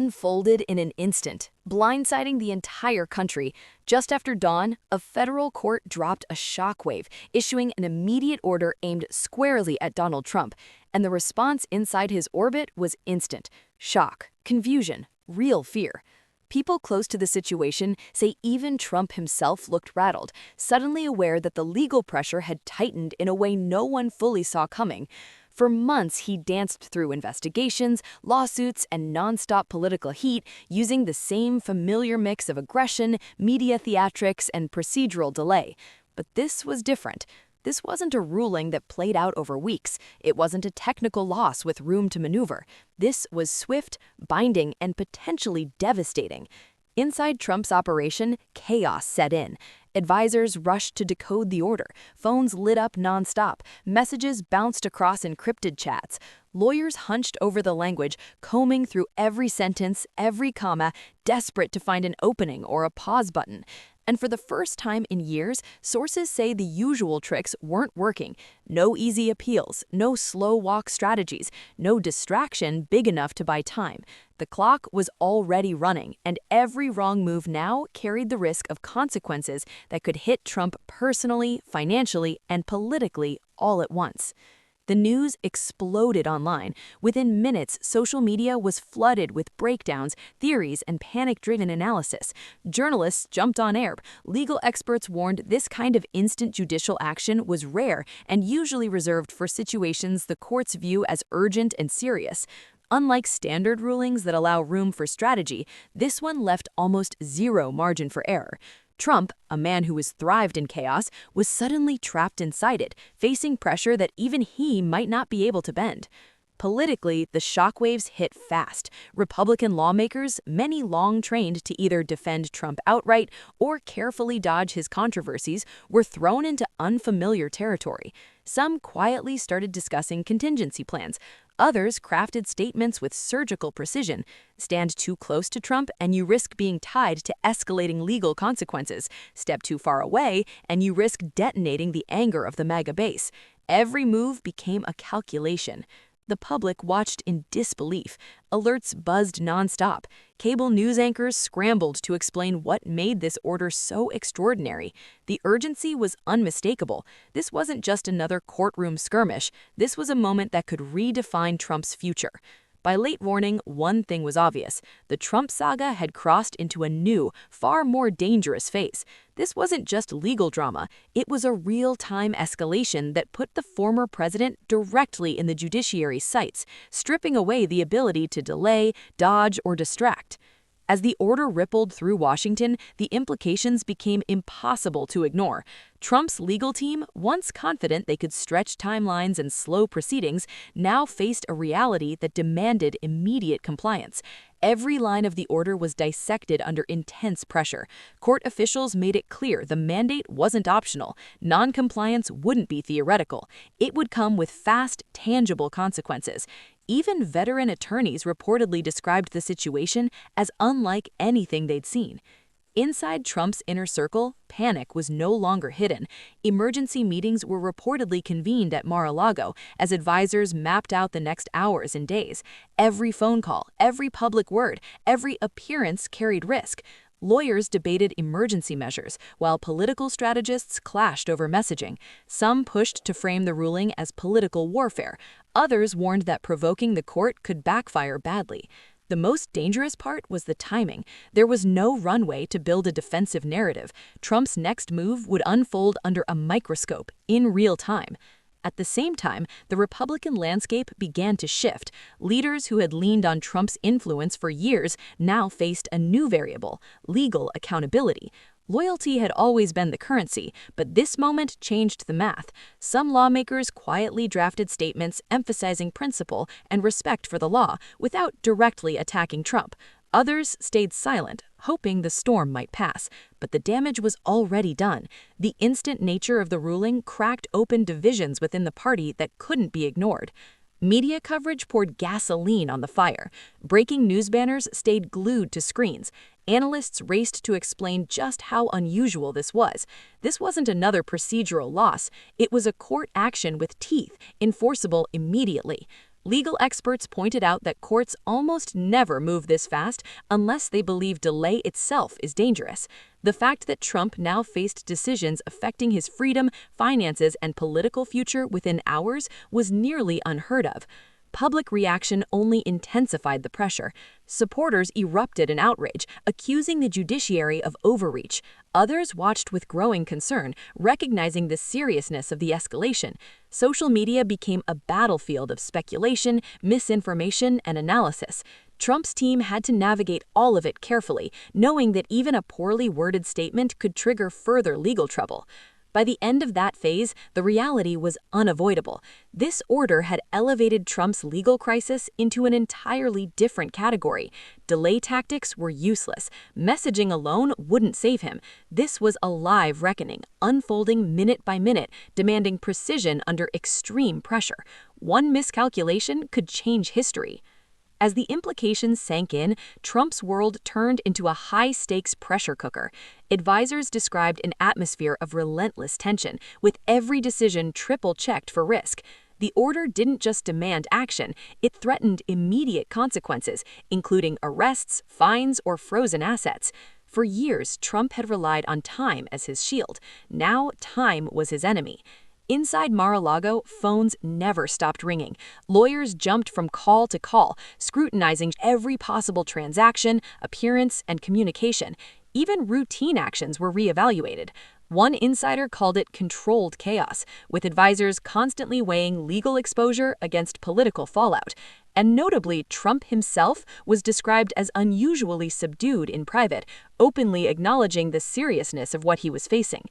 unfolded in an instant, blindsiding the entire country. Just after dawn, a federal court dropped a shockwave, issuing an immediate order aimed squarely at Donald Trump, and the response inside his orbit was instant: shock, confusion, real fear. People close to the situation say even Trump himself looked rattled, suddenly aware that the legal pressure had tightened in a way no one fully saw coming. For months, he danced through investigations, lawsuits, and nonstop political heat, using the same familiar mix of aggression, media theatrics, and procedural delay. But this was different. This wasn't a ruling that played out over weeks. It wasn't a technical loss with room to maneuver. This was swift, binding, and potentially devastating. Inside Trump's operation, chaos set in. Advisors rushed to decode the order. Phones lit up nonstop. Messages bounced across encrypted chats. Lawyers hunched over the language, combing through every sentence, every comma, desperate to find an opening or a pause button. And for the first time in years, sources say the usual tricks weren't working. No easy appeals, no slow walk strategies, no distraction big enough to buy time. The clock was already running, and every wrong move now carried the risk of consequences that could hit Trump personally, financially, and politically all at once. The news exploded online. Within minutes, social media was flooded with breakdowns, theories, and panic-driven analysis. Journalists jumped on air. Legal experts warned this kind of instant judicial action was rare and usually reserved for situations the courts view as urgent and serious. Unlike standard rulings that allow room for strategy, this one left almost zero margin for error. Trump, a man who has thrived in chaos, was suddenly trapped inside it, facing pressure that even he might not be able to bend. Politically, the shockwaves hit fast. Republican lawmakers, many long trained to either defend Trump outright or carefully dodge his controversies, were thrown into unfamiliar territory. Some quietly started discussing contingency plans. Others crafted statements with surgical precision. Stand too close to Trump and you risk being tied to escalating legal consequences. Step too far away and you risk detonating the anger of the MAGA base. Every move became a calculation. The public watched in disbelief. Alerts buzzed nonstop. Cable news anchors scrambled to explain what made this order so extraordinary. The urgency was unmistakable. This wasn't just another courtroom skirmish. This was a moment that could redefine Trump's future. By late morning, one thing was obvious. The Trump saga had crossed into a new, far more dangerous phase. This wasn't just legal drama. It was a real-time escalation that put the former president directly in the judiciary's sights, stripping away the ability to delay, dodge, or distract. As the order rippled through Washington, the implications became impossible to ignore. Trump's legal team, once confident they could stretch timelines and slow proceedings, now faced a reality that demanded immediate compliance. Every line of the order was dissected under intense pressure. Court officials made it clear the mandate wasn't optional. Non-compliance wouldn't be theoretical. It would come with fast, tangible consequences. Even veteran attorneys reportedly described the situation as unlike anything they'd seen. Inside Trump's inner circle, panic was no longer hidden. Emergency meetings were reportedly convened at Mar-a-Lago as advisors mapped out the next hours and days. Every phone call, every public word, every appearance carried risk. Lawyers debated emergency measures, while political strategists clashed over messaging. Some pushed to frame the ruling as political warfare. Others warned that provoking the court could backfire badly. The most dangerous part was the timing. There was no runway to build a defensive narrative. Trump's next move would unfold under a microscope, in real time. At the same time, the Republican landscape began to shift. Leaders who had leaned on Trump's influence for years now faced a new variable: legal accountability. Loyalty had always been the currency, but this moment changed the math. Some lawmakers quietly drafted statements emphasizing principle and respect for the law without directly attacking Trump. Others stayed silent, hoping the storm might pass. But the damage was already done. The instant nature of the ruling cracked open divisions within the party that couldn't be ignored. Media coverage poured gasoline on the fire. Breaking news banners stayed glued to screens. Analysts raced to explain just how unusual this was. This wasn't another procedural loss. It was a court action with teeth, enforceable immediately. Legal experts pointed out that courts almost never move this fast unless they believe delay itself is dangerous. The fact that Trump now faced decisions affecting his freedom, finances, and political future within hours was nearly unheard of. Public reaction only intensified the pressure. Supporters erupted in outrage, accusing the judiciary of overreach. Others watched with growing concern, recognizing the seriousness of the escalation. Social media became a battlefield of speculation, misinformation, and analysis. Trump's team had to navigate all of it carefully, knowing that even a poorly worded statement could trigger further legal trouble. By the end of that phase, the reality was unavoidable. This order had elevated Trump's legal crisis into an entirely different category. Delay tactics were useless. Messaging alone wouldn't save him. This was a live reckoning, unfolding minute by minute, demanding precision under extreme pressure. One miscalculation could change history. As the implications sank in, Trump's world turned into a high-stakes pressure cooker. Advisors described an atmosphere of relentless tension, with every decision triple-checked for risk. The order didn't just demand action, it threatened immediate consequences, including arrests, fines, or frozen assets. For years, Trump had relied on time as his shield. Now, time was his enemy. Inside Mar-a-Lago, phones never stopped ringing. Lawyers jumped from call to call, scrutinizing every possible transaction, appearance, and communication. Even routine actions were reevaluated. One insider called it controlled chaos, with advisors constantly weighing legal exposure against political fallout. And notably, Trump himself was described as unusually subdued in private, openly acknowledging the seriousness of what he was facing.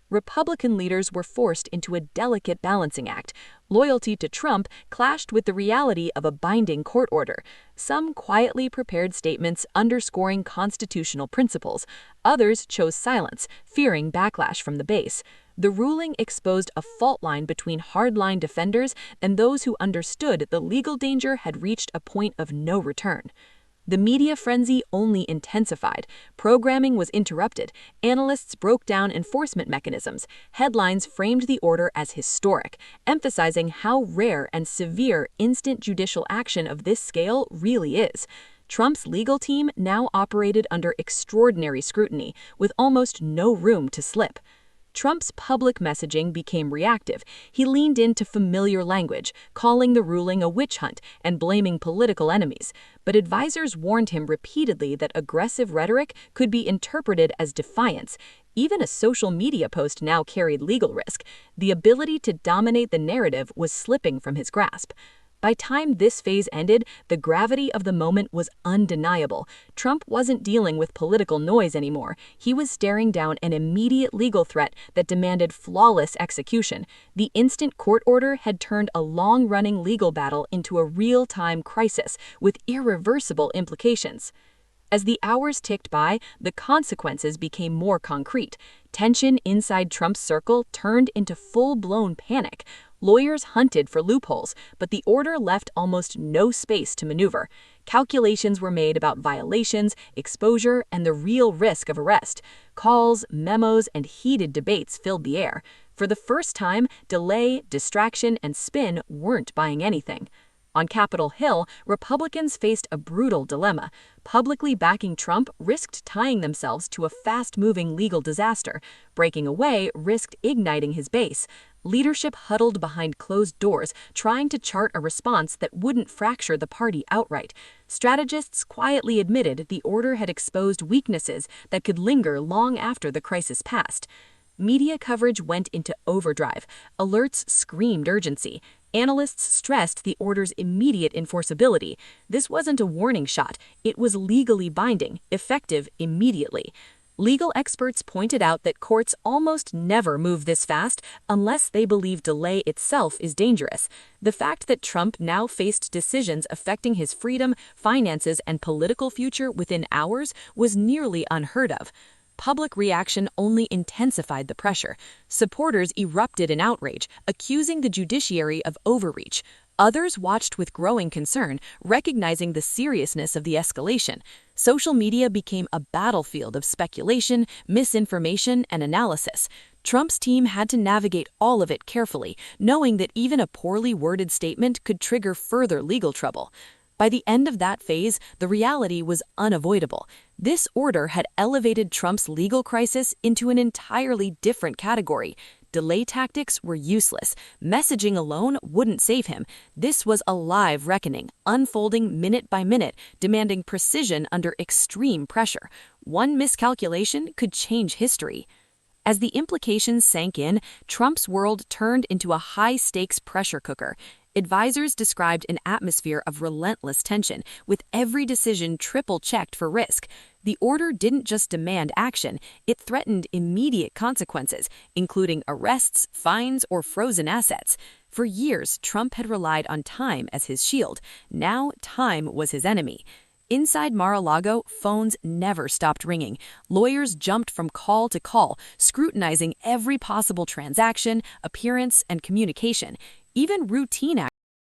Republican leaders were forced into a delicate balancing act. Loyalty to Trump clashed with the reality of a binding court order. Some quietly prepared statements underscoring constitutional principles. Others chose silence, fearing backlash from the base. The ruling exposed a fault line between hardline defenders and those who understood the legal danger had reached a point of no return. The media frenzy only intensified. Programming was interrupted. Analysts broke down enforcement mechanisms. Headlines framed the order as historic, emphasizing how rare and severe instant judicial action of this scale really is. Trump's legal team now operated under extraordinary scrutiny, with almost no room to slip. Trump's public messaging became reactive. He leaned into familiar language, calling the ruling a witch hunt and blaming political enemies. But advisors warned him repeatedly that aggressive rhetoric could be interpreted as defiance. Even a social media post now carried legal risk. The ability to dominate the narrative was slipping from his grasp. By time this phase ended, the gravity of the moment was undeniable. Trump wasn't dealing with political noise anymore. He was staring down an immediate legal threat that demanded flawless execution. The instant court order had turned a long-running legal battle into a real-time crisis with irreversible implications. As the hours ticked by, the consequences became more concrete. Tension inside Trump's circle turned into full-blown panic. Lawyers hunted for loopholes, but the order left almost no space to maneuver. Calculations were made about violations, exposure, and the real risk of arrest. Calls, memos, and heated debates filled the air. For the first time, delay, distraction, and spin weren't buying anything. On Capitol Hill, Republicans faced a brutal dilemma. Publicly backing Trump risked tying themselves to a fast-moving legal disaster. Breaking away risked igniting his base. Leadership huddled behind closed doors, trying to chart a response that wouldn't fracture the party outright. Strategists quietly admitted the order had exposed weaknesses that could linger long after the crisis passed. Media coverage went into overdrive. Alerts screamed urgency. Analysts stressed the order's immediate enforceability. This wasn't a warning shot. It was legally binding, effective immediately. Legal experts pointed out that courts almost never move this fast unless they believe delay itself is dangerous. The fact that Trump now faced decisions affecting his freedom, finances, and political future within hours was nearly unheard of. Public reaction only intensified the pressure. Supporters erupted in outrage, accusing the judiciary of overreach. Others watched with growing concern, recognizing the seriousness of the escalation. Social media became a battlefield of speculation, misinformation, and analysis. Trump's team had to navigate all of it carefully, knowing that even a poorly worded statement could trigger further legal trouble. By the end of that phase, the reality was unavoidable. This order had elevated Trump's legal crisis into an entirely different category. Delay tactics were useless. Messaging alone wouldn't save him. This was a live reckoning, unfolding minute by minute, demanding precision under extreme pressure. One miscalculation could change history. As the implications sank in, Trump's world turned into a high-stakes pressure cooker. Advisors described an atmosphere of relentless tension, with every decision triple-checked for risk. The order didn't just demand action, it threatened immediate consequences, including arrests, fines, or frozen assets. For years, Trump had relied on time as his shield. Now, time was his enemy. Inside Mar-a-Lago, phones never stopped ringing. Lawyers jumped from call to call, scrutinizing every possible transaction, appearance, and communication. Even routine